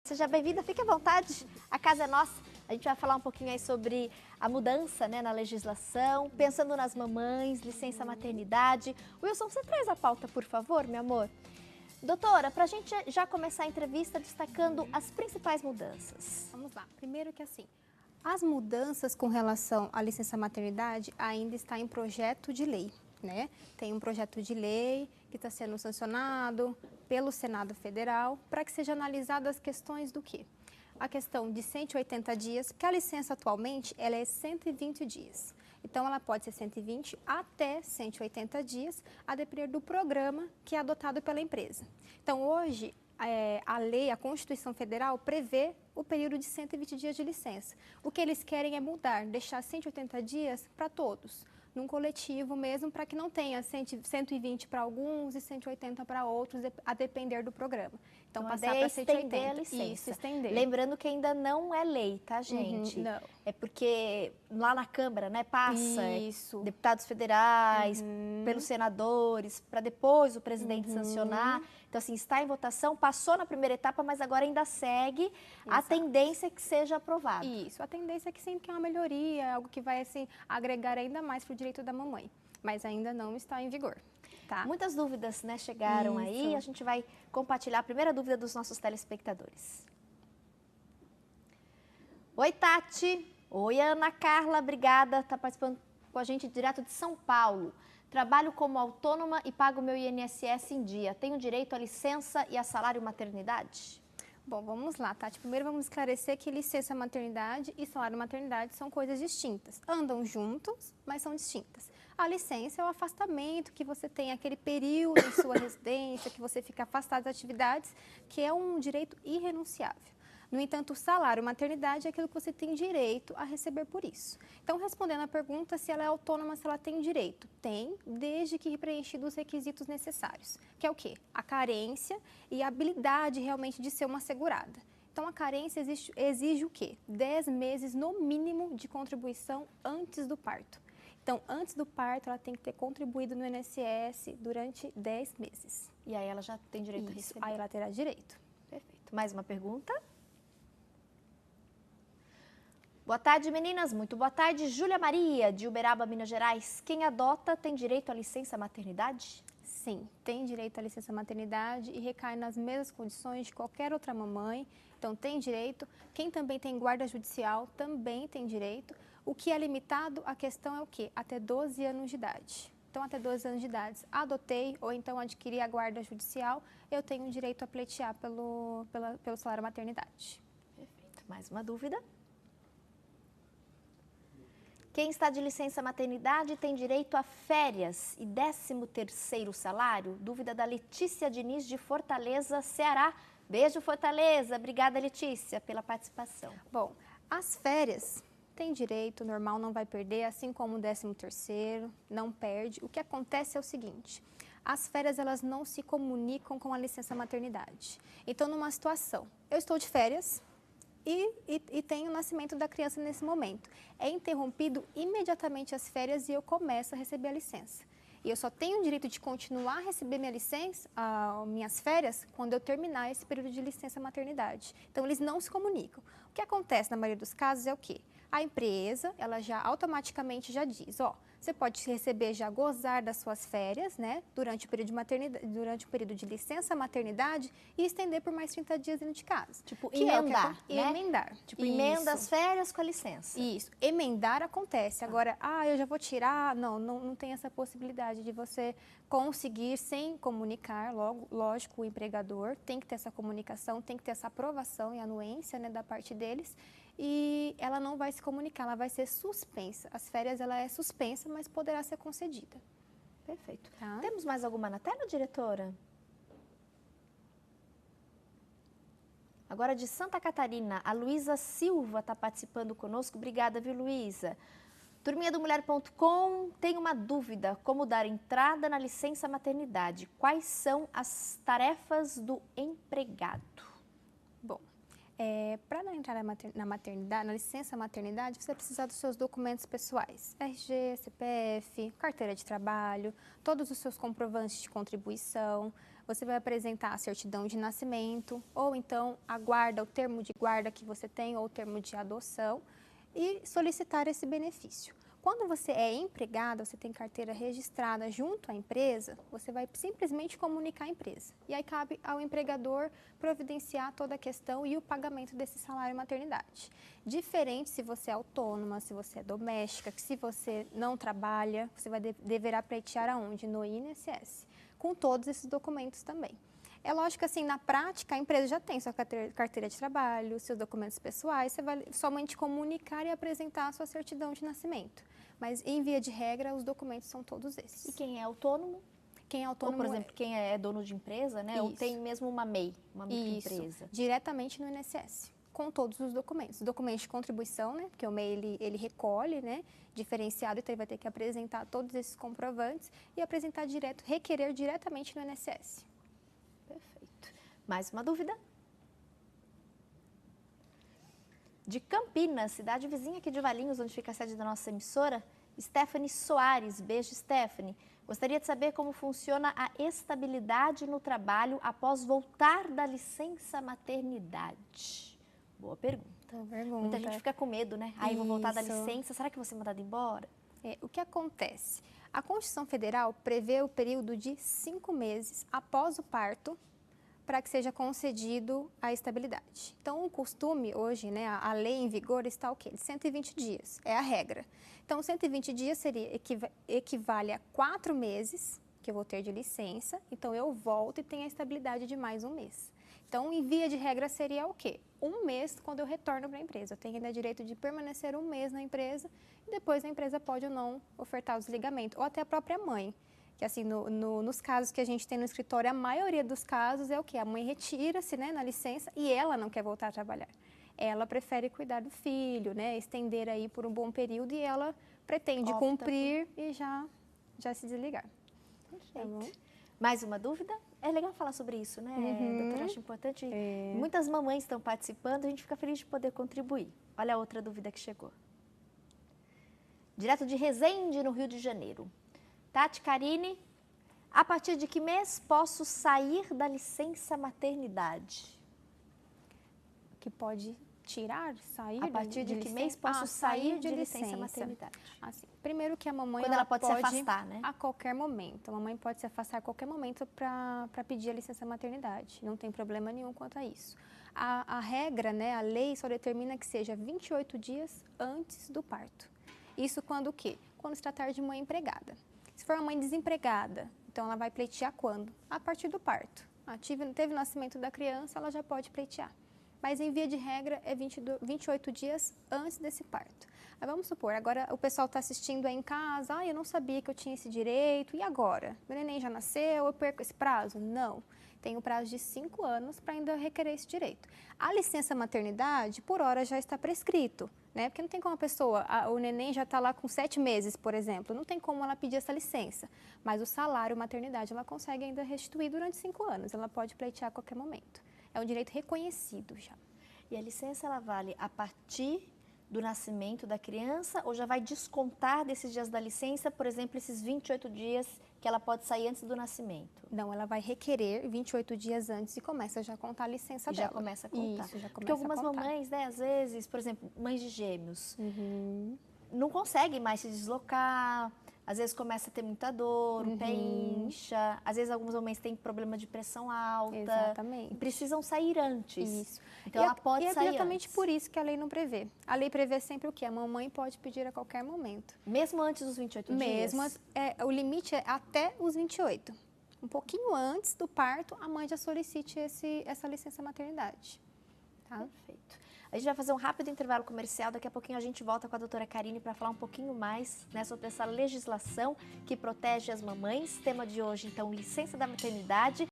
Seja bem-vinda, fique à vontade, a casa é nossa. A gente vai falar um pouquinho aí sobre a mudança, né, na legislação, pensando nas mamães, licença maternidade. Wilson, você traz a pauta, por favor, meu amor? Doutora, para a gente já começar a entrevista destacando as principais mudanças. Vamos lá. Primeiro que assim, as mudanças com relação à licença maternidade ainda está em projeto de lei, né? Tem um projeto de lei que está sendo sancionado pelo Senado Federal para que seja analisado as questões do quê? A questão de 180 dias, porque a licença atualmente ela é 120 dias. Então, ela pode ser 120 até 180 dias, a depender do programa que é adotado pela empresa. Então, hoje, a lei, a Constituição Federal, prevê o período de 120 dias de licença. O que eles querem é mudar, deixar 180 dias para todos, num coletivo mesmo, para que não tenha 120 para alguns e 180 para outros, a depender do programa. Então passar para 180. estender A licença. Isso, estender. Lembrando que ainda não é lei, tá, gente? Não. É porque lá na Câmara, né, passa Isso. deputados federais, pelos senadores, para depois o presidente sancionar. Então, assim, está em votação, passou na primeira etapa, mas agora ainda segue. A tendência é que seja aprovado. Isso, a tendência é que sempre que é uma melhoria, algo que vai, assim, agregar ainda mais para o direito da mamãe. Mas ainda não está em vigor. Tá? Muitas dúvidas, né, chegaram aí, a gente vai compartilhar a primeira dúvida dos nossos telespectadores. Oi, Tati. Oi, Ana Carla, obrigada, está participando com a gente direto de São Paulo. Trabalho como autônoma e pago meu INSS em dia. Tenho direito à licença e a salário maternidade? Bom, vamos lá, Tati. Primeiro vamos esclarecer que licença maternidade e salário maternidade são coisas distintas. Andam juntos, mas são distintas. A licença é o afastamento, que você tem aquele período em sua residência, que você fica afastado das atividades, que é um direito irrenunciável. No entanto, o salário maternidade é aquilo que você tem direito a receber por isso. Então, respondendo a pergunta se ela é autônoma, se ela tem direito. Tem, desde que preenchidos os requisitos necessários. Que é o quê? A carência e a habilidade realmente de ser uma segurada. Então, a carência exige o quê? 10 meses no mínimo de contribuição antes do parto. Então, antes do parto, ela tem que ter contribuído no INSS durante 10 meses. E aí ela já tem direito a receber? Aí ela terá direito. Perfeito. Mais uma pergunta? Boa tarde, meninas. Muito boa tarde. Júlia Maria, de Uberaba, Minas Gerais. Quem adota tem direito à licença maternidade? Sim, tem direito à licença maternidade e recai nas mesmas condições de qualquer outra mamãe. Então, tem direito. Quem também tem guarda judicial também tem direito. O que é limitado, a questão é o quê? Até 12 anos de idade. Então, até 12 anos de idade, adotei ou então adquiri a guarda judicial, eu tenho direito a pleitear pelo salário maternidade. Perfeito. Mais uma dúvida? Quem está de licença maternidade tem direito a férias e 13º salário? Dúvida da Letícia Diniz, de Fortaleza, Ceará. Beijo, Fortaleza. Obrigada, Letícia, pela participação. Bom, as férias tem direito, normal, não vai perder, assim como o 13º, não perde. O que acontece é o seguinte, as férias elas não se comunicam com a licença maternidade. Então, numa situação, eu estou de férias e tenho o nascimento da criança nesse momento. É interrompido imediatamente as férias e eu começo a receber a licença. E eu só tenho o direito de continuar a receber minha licença, minhas férias, quando eu terminar esse período de licença maternidade. Então, eles não se comunicam. O que acontece na maioria dos casos é o quê? A empresa, ela já automaticamente já diz, ó, você pode receber, já gozar das suas férias, né, durante o período de maternidade, durante o período de licença maternidade e estender por mais 30 dias dentro de casa. Tipo, emendar, né? Emendar. Tipo, emenda as férias com a licença. Isso. Emendar acontece. Agora, eu já vou tirar, não tem essa possibilidade de você conseguir sem comunicar, lógico, o empregador tem que ter essa comunicação, tem que ter essa aprovação e anuência, né, da parte deles. E ela não vai se comunicar, ela vai ser suspensa. As férias, ela é suspensa, mas poderá ser concedida. Perfeito. Tá? Temos mais alguma na tela, diretora? Agora de Santa Catarina, a Luísa Silva está participando conosco. Obrigada, viu, Luísa? Turminha do Mulher.com tem uma dúvida, como dar entrada na licença maternidade? Quais são as tarefas do empregado? Bom, Para entrar na maternidade, na licença maternidade, você vai precisar dos seus documentos pessoais, RG, CPF, carteira de trabalho, todos os seus comprovantes de contribuição. Você vai apresentar a certidão de nascimento, ou então a guarda, o termo de guarda que você tem, ou o termo de adoção, e solicitar esse benefício. Quando você é empregada, você tem carteira registrada junto à empresa, você vai simplesmente comunicar à empresa. E aí cabe ao empregador providenciar toda a questão e o pagamento desse salário maternidade. Diferente se você é autônoma, se você é doméstica, que se você não trabalha, você deverá pleitear aonde? No INSS, com todos esses documentos também. É lógico que, assim, na prática, a empresa já tem sua carteira de trabalho, seus documentos pessoais, você vai somente comunicar e apresentar a sua certidão de nascimento. Mas, em via de regra, os documentos são todos esses. E quem é autônomo? Quem é autônomo, ou, por exemplo, quem é dono de empresa, né? Isso. Ou tem mesmo uma MEI, uma microempresa. Isso, diretamente no INSS, com todos os documentos. Documentos de contribuição, né? Porque o MEI, ele recolhe, né? Diferenciado, então ele vai ter que apresentar todos esses comprovantes e apresentar requerer diretamente no INSS. Perfeito. Mais uma dúvida? De Campinas, cidade vizinha aqui de Valinhos, onde fica a sede da nossa emissora, Stephanie Soares. Beijo, Stephanie. Gostaria de saber como funciona a estabilidade no trabalho após voltar da licença maternidade. Boa pergunta. Muita gente fica com medo, né? Aí vou voltar da licença, será que vou ser mandada embora? O que acontece? A Constituição Federal prevê o período de 5 meses após o parto para que seja concedido a estabilidade. Então, o costume hoje, né, a lei em vigor está o quê? De 120 dias, é a regra. Então, 120 dias equivale a 4 meses que eu vou ter de licença, então eu volto e tenho a estabilidade de mais um mês. Então, em via de regra, seria o quê? 1 mês quando eu retorno para a empresa. Eu tenho ainda direito de permanecer 1 mês na empresa e depois a empresa pode ou não ofertar o desligamento, ou até a própria mãe. Que assim, nos casos que a gente tem no escritório, a maioria dos casos é o quê? A mãe retira-se, né, na licença e ela não quer voltar a trabalhar. Ela prefere cuidar do filho, né, estender aí por um bom período e ela pretende cumprir e já se desligar. Perfeito. Tá. Mais uma dúvida? É legal falar sobre isso, né, doutora? Acho importante. Muitas mamães estão participando, a gente fica feliz de poder contribuir. Olha a outra dúvida que chegou. Direto de Resende, no Rio de Janeiro. Tati, Karine, a partir de que mês posso sair da licença maternidade? Que pode sair? A partir de que mês posso sair de licença maternidade? Assim, primeiro que a mamãe ela pode se afastar, né? A qualquer momento. A mamãe pode se afastar a qualquer momento para pedir a licença maternidade. Não tem problema nenhum quanto a isso. A regra, né, a lei só determina que seja 28 dias antes do parto. Isso quando o quê? Quando se tratar de mãe empregada. Se for uma mãe desempregada, então ela vai pleitear quando? A partir do parto. Teve o nascimento da criança, ela já pode pleitear. Mas em via de regra é 28 dias antes desse parto. Aí vamos supor, agora o pessoal está assistindo aí em casa, eu não sabia que eu tinha esse direito, e agora? Meu neném já nasceu, eu perco esse prazo? Não. Tem um prazo de 5 anos para ainda requerer esse direito. A licença maternidade, por hora, já está prescrito, né? Porque não tem como a pessoa, o neném já está lá com 7 meses, por exemplo, não tem como ela pedir essa licença. Mas o salário maternidade, ela consegue ainda restituir durante 5 anos, ela pode pleitear a qualquer momento. É um direito reconhecido já. E a licença, ela vale a partir do nascimento da criança ou já vai descontar desses dias da licença, por exemplo, esses 28 dias que ela pode sair antes do nascimento? Não, ela vai requerer 28 dias antes e começa já a contar a licença dela. Já começa a contar. Isso, já começa. Porque algumas mamães, né, às vezes, por exemplo, mães de gêmeos, não conseguem mais se deslocar, às vezes começa a ter muita dor, o pé incha, às vezes algumas mamães têm problema de pressão alta. Exatamente. E precisam sair antes. Isso. Então ela pode sair antes. É exatamente por isso que a lei não prevê. A lei prevê sempre o quê? A mamãe pode pedir a qualquer momento. Mesmo antes dos 28 dias? O limite é até os 28. Um pouquinho antes do parto, a mãe já solicite essa licença maternidade. Tá? Perfeito. A gente vai fazer um rápido intervalo comercial, daqui a pouquinho a gente volta com a doutora Karine para falar um pouquinho mais, né, sobre essa legislação que protege as mamães. Tema de hoje, então, licença da maternidade.